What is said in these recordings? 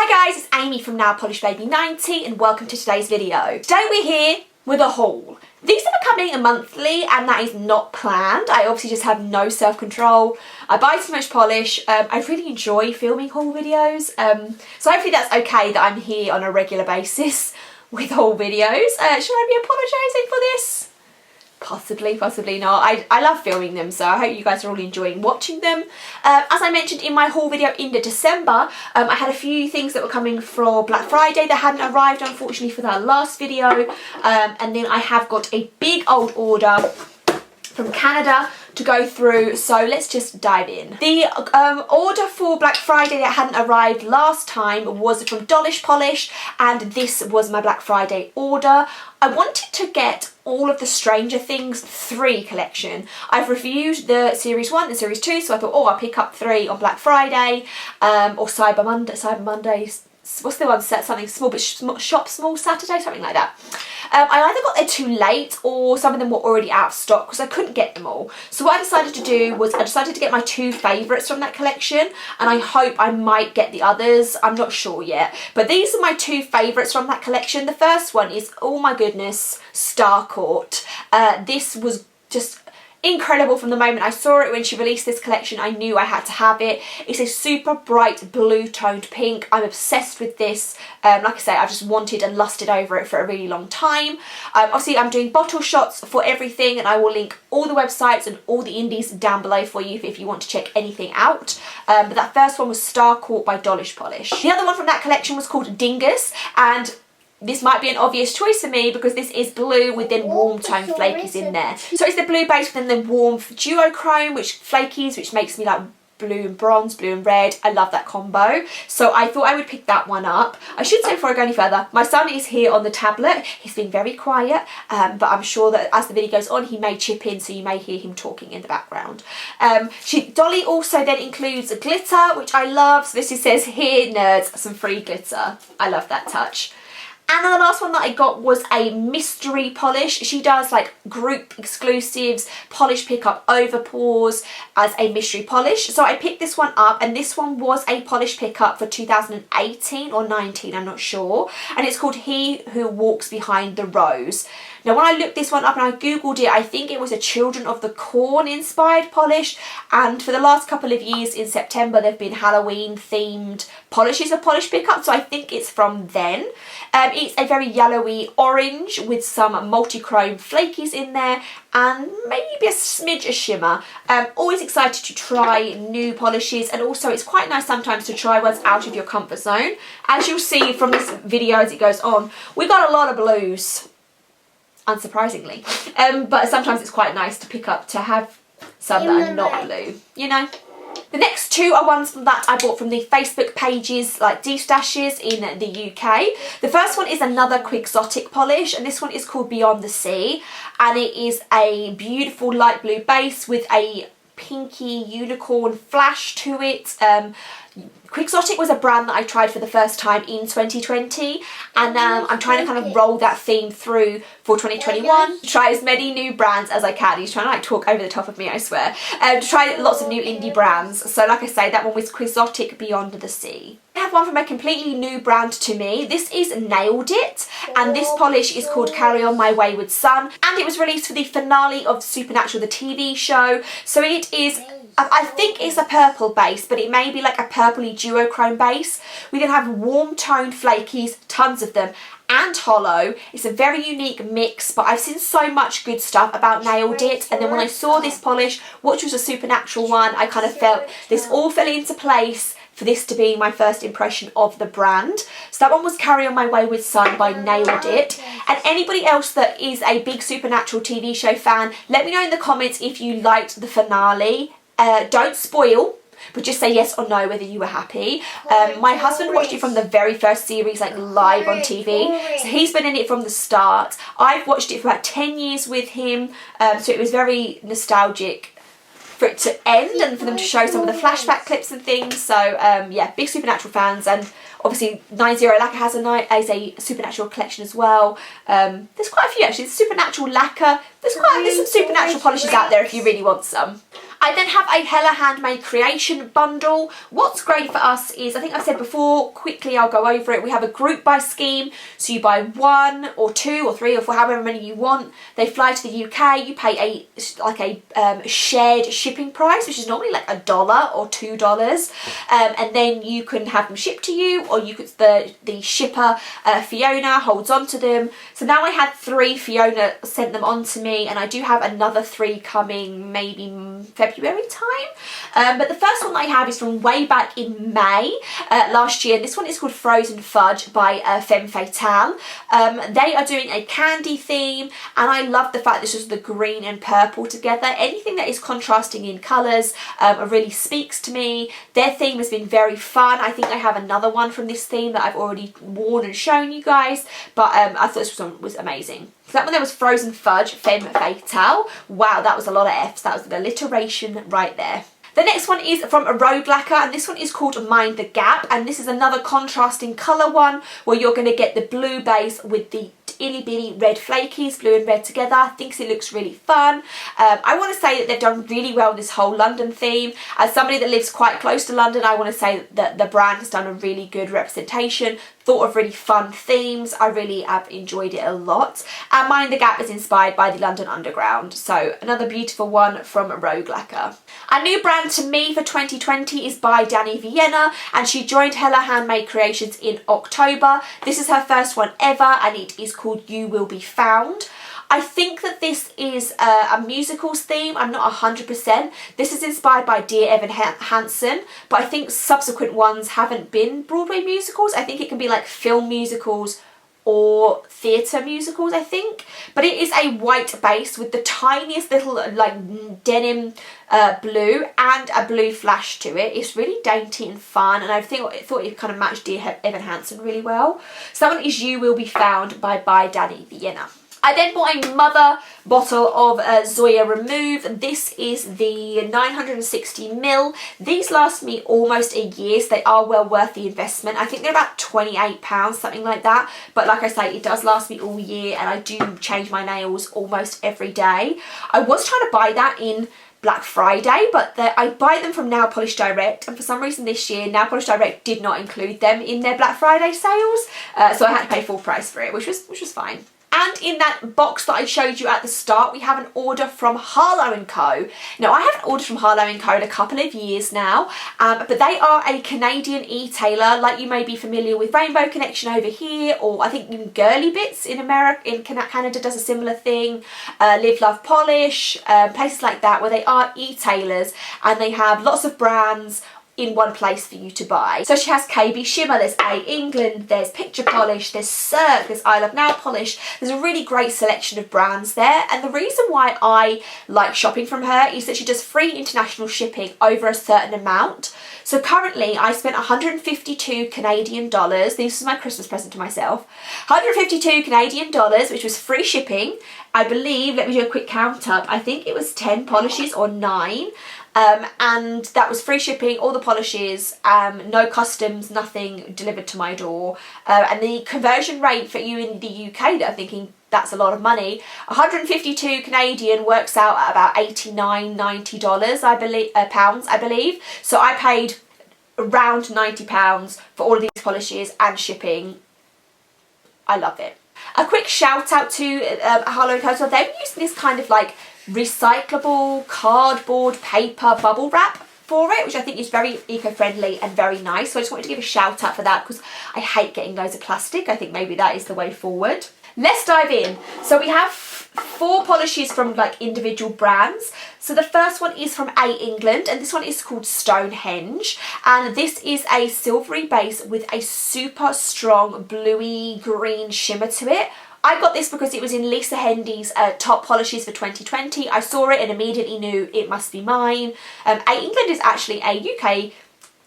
Hi guys, it's Amy from Now Polish Baby 90 and welcome to today's video. Today we're here with a haul. These are becoming monthly and that is not planned. I obviously just have no self-control. I buy too much polish. I really enjoy filming haul videos. So hopefully that's okay that I'm here on a regular basis with haul videos. Should I be apologising for this? Possibly, possibly not. I love filming them, so I hope you guys are all enjoying watching them. As I mentioned in my haul video in December, I had a few things that were coming for Black Friday that hadn't arrived, unfortunately, for that last video. And then I have got a big old order from Canada to go through, so let's just dive in. The order for Black Friday that hadn't arrived last time was from Dollish Polish, and this was my Black Friday order. I wanted to get all of the Stranger Things 3 collection. I've reviewed the Series 1 and Series 2, so I thought, oh, I'll pick up 3 on Black Friday, or Cyber Monday, what's the one set, something small, but shop small Saturday, something like that. I either got there too late or some of them were already out of stock because I couldn't get them all. So what I decided to do was I decided to get my 2 favourites from that collection, and I hope I might get the others. I'm not sure yet. But these are my 2 favourites from that collection. The first one is, oh my goodness, Starcourt. This was just incredible from the moment I saw it. When she released this collection, I knew I had to have it. It's a super bright blue toned pink. I'm obsessed with this. Like I say, I've just wanted and lusted over it for a really long time. Obviously I'm doing bottle shots for everything, and I will link all the websites and all the indies down below for you if you want to check anything out. But that first one was Starcourt by Dollish Polish. The other one from that collection was called Dingus, and this might be an obvious choice for me because this is blue with then warm tone flakies in there. So it's the blue base with then the warm duochrome, which flakies, which makes me like blue and bronze, blue and red. I love that combo. So I thought I would pick that one up. I should say before I go any further, my son is here on the tablet. He's been very quiet, but I'm sure that as the video goes on, he may chip in, so you may hear him talking in the background. Dolly also then includes glitter, which I love. So this says, here nerds, some free glitter. I love that touch. And then the last one that I got was a mystery polish. She does like group exclusives, polish pickup over pours as a mystery polish. So I picked this one up, and this one was a polish pickup for 2018 or 19, I'm not sure. And it's called He Who Walks Behind the Rose. Now when I looked this one up and I googled it, I think it was a Children of the Corn inspired polish, and for the last couple of years in September there have been Halloween themed polishes of polish pickup, so I think it's from then. It's a very yellowy orange with some multi-chrome flakies in there and maybe a smidge of shimmer. Always excited to try new polishes, and also it's quite nice sometimes to try ones out of your comfort zone. As you'll see from this video as it goes on, we got a lot of blues, unsurprisingly, but sometimes it's quite nice to pick up, to have some that are not blue, you know. The next 2 are ones that I bought from the Facebook pages like D-Stashes in the UK. The first one is another Quixotic polish, and this one is called Beyond the Sea, and it is a beautiful light blue base with a pinky unicorn flash to it. Quixotic was a brand that I tried for the first time in 2020, and I'm trying to kind of roll that theme through for 2021. Try as many new brands as I can. He's trying to like talk over the top of me, I swear. To try lots of new indie brands. So like I say, that one was Quixotic Beyond the Sea. I have one from a completely new brand to me. This is Nailed It, and this polish is called Carry On My Wayward Son, and it was released for the finale of Supernatural, the TV show. So it is, I think it's a purple base, but it may be like a purpley duochrome base. We then have warm toned flakies, tons of them, and hollow. It's a very unique mix, but I've seen so much good stuff about Nailed It, and then when I saw this polish, which was a Supernatural one, I kind of felt this all fell into place for this to be my first impression of the brand. So that one was Carry On My Wayward Son by Nailed It. And anybody else that is a big Supernatural TV show fan, let me know in the comments if you liked the finale. Don't spoil, but just say yes or no whether you were happy. My husband watched it from the very first series, like live on TV, so he's been in it from the start. I've watched it for about 10 years with him, so it was very nostalgic for it to end and for them to show some of the flashback clips and things. So yeah, big Supernatural fans, and obviously 90 Lacquer has a Supernatural collection as well. There's quite a few actually. There's Supernatural Lacquer. There's some Supernatural polishes out there if you really want some. I I then have a Hella Handmade Creation bundle. What's great for us is, I think I've said before, quickly I'll go over it, we have a group buy scheme, so you buy 1 or 2 or 3 or 4, however many you want. They fly to the UK, you pay a shared shipping price, which is normally like $1 or $2, and then you can have them shipped to you, or you could, the shipper, Fiona, holds on to them. So now I had 3, Fiona sent them on to me, and I do have another 3 coming maybe February time. But the first one I have is from way back in May last year. This one is called Frozen Fudge by Femme Fatale. They are doing a candy theme, and I love the fact this was the green and purple together. Anything that is contrasting in colours really speaks to me. Their theme has been very fun. I think I have another one from this theme that I've already worn and shown you guys, but I thought this one was amazing. So that one there was Frozen Fudge, Femme Fatale. Wow, that was a lot of F's. That was an alliteration right there. The next one is from a Rogue Lacquer, and this one is called Mind the Gap, and this is another contrasting colour one where you're going to get the blue base with the itty bitty red flakies, blue and red together. I think it looks really fun. I want to say that they've done really well with this whole London theme. As somebody that lives quite close to London, I want to say that the brand has done a really good representation, thought of really fun themes. I really have enjoyed it a lot. And Mind the Gap is inspired by the London Underground, so another beautiful one from Rogue Lacquer. A new brand to me for 2020 is by Dany Vianna, and she joined Hella Handmade Creations in October. This is her first one ever, and it is called You Will Be Found. I think that this is a musicals theme. I'm not 100%. This is inspired by Dear Evan Hansen, but I think subsequent ones haven't been Broadway musicals. I think it can be like film musicals or theatre musicals, I think. But it is a white base with the tiniest little like denim blue and a blue flash to it. It's really dainty and fun, and I thought it kind of matched Dear Evan Hansen really well. So that one is You Will Be Found by Dany Vianna. I then bought a mother bottle of Zoya Remove. This is the 960ml. These last me almost a year, so they are well worth the investment. I think they're about £28, something like that. But like I say, it does last me all year, and I do change my nails almost every day. I was trying to buy that in Black Friday, but I buy them from Nail Polish Direct, and for some reason this year Nail Polish Direct did not include them in their Black Friday sales, so I had to pay full price for it, which was fine. And in that box that I showed you at the start, we have an order from Harlow Co. Now, I haven't ordered from Harlow Co in a couple of years now, but they are a Canadian e-tailer, like you may be familiar with Rainbow Connection over here, or I think even Girly Bits in Canada does a similar thing, Live Love Polish, places like that, where they are e-tailers and they have lots of brands in one place for you to buy. So she has KB Shimmer, there's A England, there's Picture Polish, there's Cirque, there's I Love Nail Polish. There's a really great selection of brands there, and the reason why I like shopping from her is that she does free international shipping over a certain amount. So currently I spent 152 Canadian dollars. This is my Christmas present to myself. 152 Canadian dollars, which was free shipping. I believe, let me do a quick count up, I think it was 10 polishes or 9. And that was free shipping, all the polishes, no customs, nothing delivered to my door. And the conversion rate for you in the UK, that I'm thinking that's a lot of money, 152 Canadian works out at about $89, $90, I believe, pounds, I believe. So I paid around £90 for all of these polishes and shipping. I love it. A quick shout out to Harlow Co. So they're using this kind of like recyclable cardboard paper bubble wrap for it, which I think is very eco-friendly and very nice. So I just wanted to give a shout out for that, because I hate getting loads of plastic. I think maybe that is the way forward. Let's dive in. So we have 4 polishes from like individual brands. So the first one is from A England, and this one is called Stonehenge, and this is a silvery base with a super strong bluey green shimmer to it. I got this because it was in Lisa Hende's top polishes for 2020. I saw it and immediately knew it must be mine. A England is actually a UK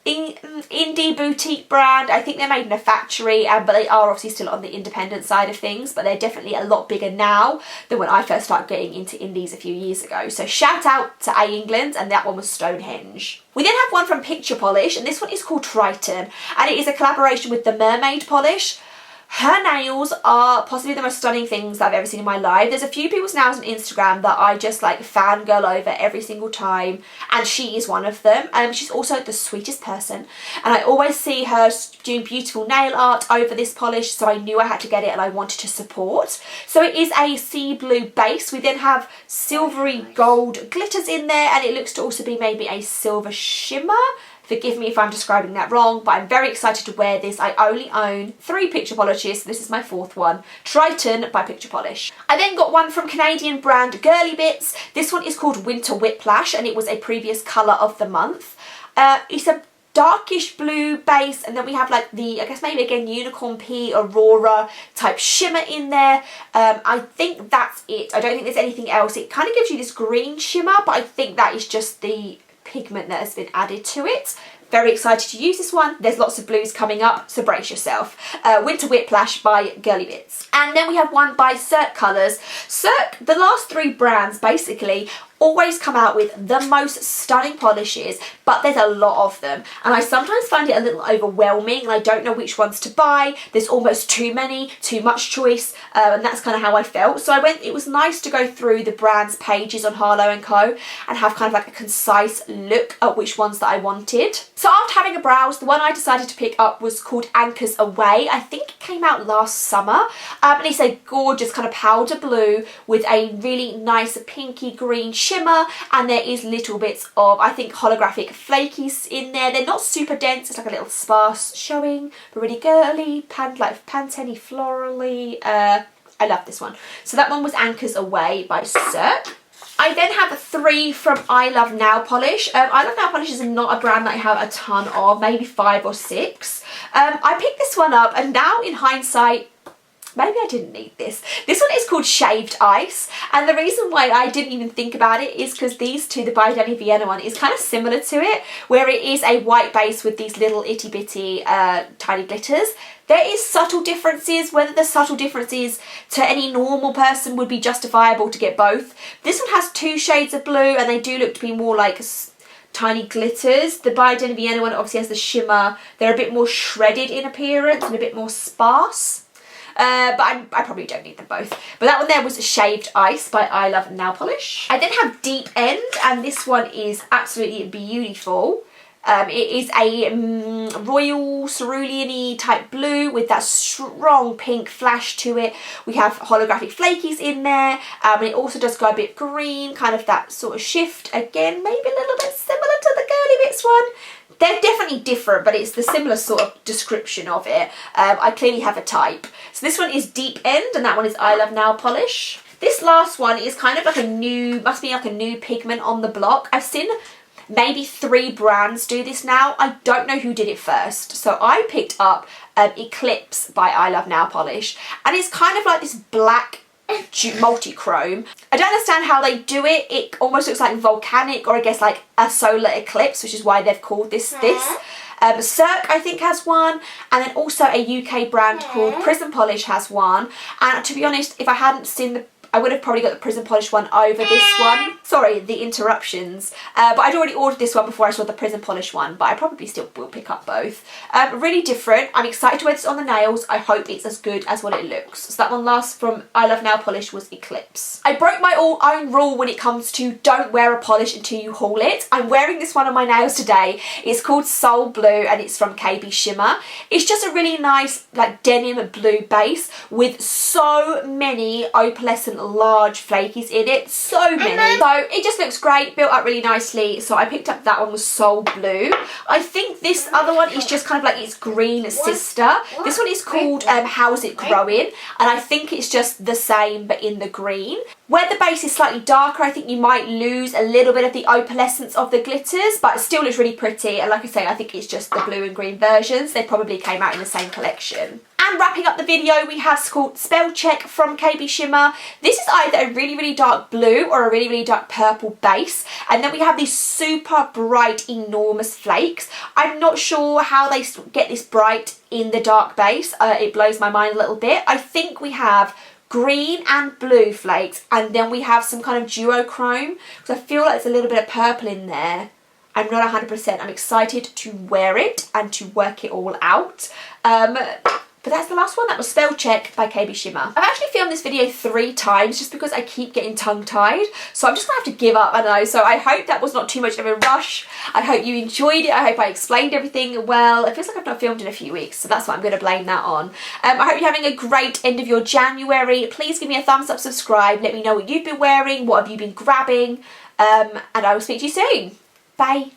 indie boutique brand. I think they're made in a factory, but they are obviously still on the independent side of things, but they're definitely a lot bigger now than when I first started getting into indies a few years ago. So shout out to A England, and that one was Stonehenge. We then have one from Picture Polish, and this one is called Triton, and it is a collaboration with the Mermaid Polish. Her nails are possibly the most stunning things that I've ever seen in my life. There's a few people's nails on Instagram that I just like fangirl over every single time, and she is one of them. She's also the sweetest person, and I always see her doing beautiful nail art over this polish, so I knew I had to get it and I wanted to support. So it is a sea blue base. We then have silvery gold glitters in there, and it looks to also be maybe a silver shimmer. Forgive me if I'm describing that wrong, but I'm very excited to wear this. I only own 3 picture polishes. This is my 4th one. Triton by Picture Polish. I then got one from Canadian brand Girly Bits. This one is called Winter Whiplash, and it was a previous colour of the month. It's a darkish blue base, and then we have like the, I guess maybe again, Unicorn Pea Aurora type shimmer in there. I think that's it. I don't think there's anything else. It kind of gives you this green shimmer, but I think that is just the pigment that has been added to it. Very excited to use this one. There's lots of blues coming up, so brace yourself. Winter Whiplash by Girly Bits. And then we have one by Cirque Colours. Cirque, the last 3 brands basically always come out with the most stunning polishes, but there's a lot of them, and I sometimes find it a little overwhelming and I don't know which ones to buy. There's almost too many, too much choice, and that's kind of how I felt. So it was nice to go through the brand's pages on Harlow Co and have kind of like a concise look at which ones that I wanted. So after having a browse, the one I decided to pick up was called Anchors Away. I think it came out last summer, and it's a gorgeous kind of powder blue with a really nice pinky green shimmer, and there is little bits of, I think, holographic flakies in there. They're not super dense, it's like a little sparse showing, but really girly, like Pantene florally. I love this one. So that one was Anchors Away by Cirque. I then have 3 from I Love Nail Polish. I Love Nail Polish is not a brand that I have a ton of, maybe 5 or 6. I picked this one up, and now in hindsight, maybe I didn't need this. This one is called Shaved Ice, and the reason why I didn't even think about it is because these two, the by Dany Vianna one, is kind of similar to it, where it is a white base with these little itty bitty tiny glitters. There is subtle differences. Whether the subtle differences to any normal person would be justifiable to get both. This one has 2 shades of blue, and they do look to be more like tiny glitters. The by Dany Vianna one obviously has the shimmer. They're a bit more shredded in appearance and a bit more sparse. But I probably don't need them both. But that one there was Shaved Ice by I Love Nail Polish. I then have Deep End, and this one is absolutely beautiful. It is a royal cerulean-y type blue with that strong pink flash to it. We have holographic flakies in there. And it also does go a bit green, kind of that sort of shift. Again, maybe a little bit similar to the Girly Bits one. They're definitely different, but it's the similar sort of description of it. I clearly have a type. So this one is Deep End, and that one is I Love Nail Polish. This last one is kind of like a new, must be like a new pigment on the block. I've seen maybe 3 brands do this now. I don't know who did it first. So I picked up Eclipse by I Love Nail Polish, and it's kind of like this black multi-chrome. I don't understand how they do it. It almost looks like volcanic, or I guess like a solar eclipse, which is why they've called this this. Cirque I think has one, and then also a UK brand called Prism Polish has one. And to be honest, if I hadn't seen the, I would have probably got the Prism Polish one over this one. Sorry, the interruptions. But I'd already ordered this one before I saw the Prism Polish one, but I probably still will pick up both. Really different. I'm excited to wear this on the nails. I hope it's as good as what it looks. So that one last from I Love Nail Polish was Eclipse. I broke my own rule when it comes to don't wear a polish until you haul it. I'm wearing this one on my nails today. It's called Soul Blue, and it's from Kb Shimmer. It's just a really nice like denim blue base with so many opalescent large flakies in it, so many. So it just looks great, built up really nicely. So I picked up that one with Soul Blue. I think this other one is just kind of like its green sister. This one is called How's It Growin, and I think it's just the same but in the green. Where the base is slightly darker, I think you might lose a little bit of the opalescence of the glitters, but it still looks really pretty. And like I say, I think it's just the blue and green versions. They probably came out in the same collection. And wrapping up the video, we have called Spell Check from Kb Shimmer. This is either a really, really dark blue or a really, really dark purple base. And then we have these super bright, enormous flakes. I'm not sure how they get this bright in the dark base. It blows my mind a little bit. I think we have green and blue flakes, and then we have some kind of duochrome, because I feel like there's a little bit of purple in there. I'm not 100%. I'm excited to wear it and to work it all out. But that's the last one. That was Spell Check by KB Shimmer. I've actually filmed this video 3 times just because I keep getting tongue-tied. So I'm just gonna have to give up, I don't know. So I hope that was not too much of a rush. I hope you enjoyed it. I hope I explained everything well. It feels like I've not filmed in a few weeks, so that's what I'm gonna blame that on. I hope you're having a great end of your January. Please give me a thumbs up, subscribe. Let me know what you've been wearing, what have you been grabbing. And I will speak to you soon. Bye.